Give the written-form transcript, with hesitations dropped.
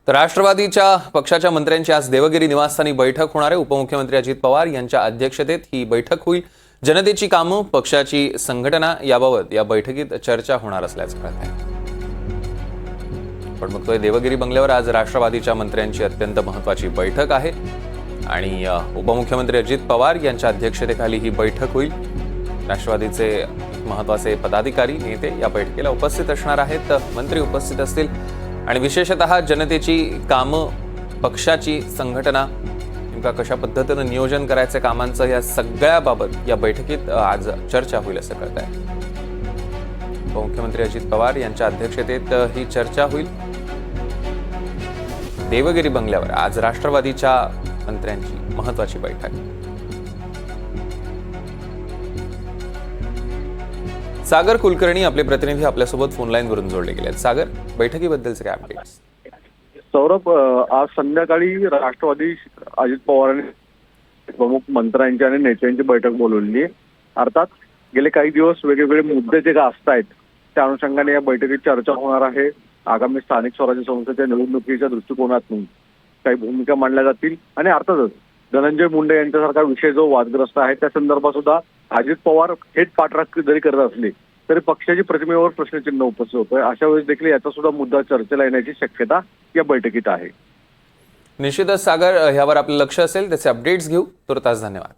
तर राष्ट्रवादीच्या पक्षाच्या मंत्र्यांची आज देवगिरी निवासस्थानी बैठक होणार आहे। उपमुख्यमंत्री अजित पवार यांच्या अध्यक्षतेत ही बैठक होईल। जनतेची कामं, पक्षाची संघटना याबाबत या बैठकीत चर्चा होणार असल्याचं कळत आहे। पण बघतोय देवगिरी बंगल्यावर आज राष्ट्रवादीच्या मंत्र्यांची अत्यंत महत्त्वाची बैठक आहे आणि उपमुख्यमंत्री अजित पवार यांच्या अध्यक्षतेखाली ही बैठक होईल। राष्ट्रवादीचे महत्त्वाचे पदाधिकारी नेते या बैठकीला उपस्थित असणार आहेत, मंत्री उपस्थित असतील आणि विशेषतः जनतेची कामं, पक्षाची संघटना नेमका कशा पद्धतीने नियोजन करायचं कामांचं या सगळ्याबाबत या बैठकीत आज चर्चा होईल असं कळत आहे। उपमुख्यमंत्री अजित पवार यांच्या अध्यक्षतेत ही चर्चा होईल। देवगिरी बंगल्यावर आज राष्ट्रवादीच्या मंत्र्यांची महत्त्वाची बैठक। सागर कुलकर्णी आपले प्रतिनिधी आपल्यासोबत फोन लाईन वरून जोडले गेले आहेत। सागर, बैठकीबद्दलचे काय अपडेट्स? सौरभ, आज संध्याकाळी राष्ट्रवादी अजित पवारांनी प्रमुख मंत्र्यांची आणि नेत्यांची बैठक बोलवली आहे। अर्थात गेले काही दिवस वेगवेगळे मुद्दे जे का असतायत त्या अनुषंगाने या बैठकीत चर्चा होणार आहे। आगामी स्थानिक स्वराज्य संस्थेच्या निवडणुकीच्या दृष्टिकोनातून काही भूमिका मांडल्या जातील आणि अर्थातच धनंजय मुंडे यांच्यासारखा विषय जो वादग्रस्त आहे त्या संदर्भात सुद्धा अजित पवार थेट पाठराखणी जरी करत असले तरी पक्षाची प्रतिमेवर प्रश्नचिन्ह उपस्थित होतोय। अशा वेळेस देखील याचा सुद्धा मुद्दा चर्चेला येण्याची शक्यता या बैठकीत आहे। निश्चितच सागर, ह्यावर आपलं लक्ष असेल, त्याचे अपडेट्स घेऊ। तुर्तास धन्यवाद।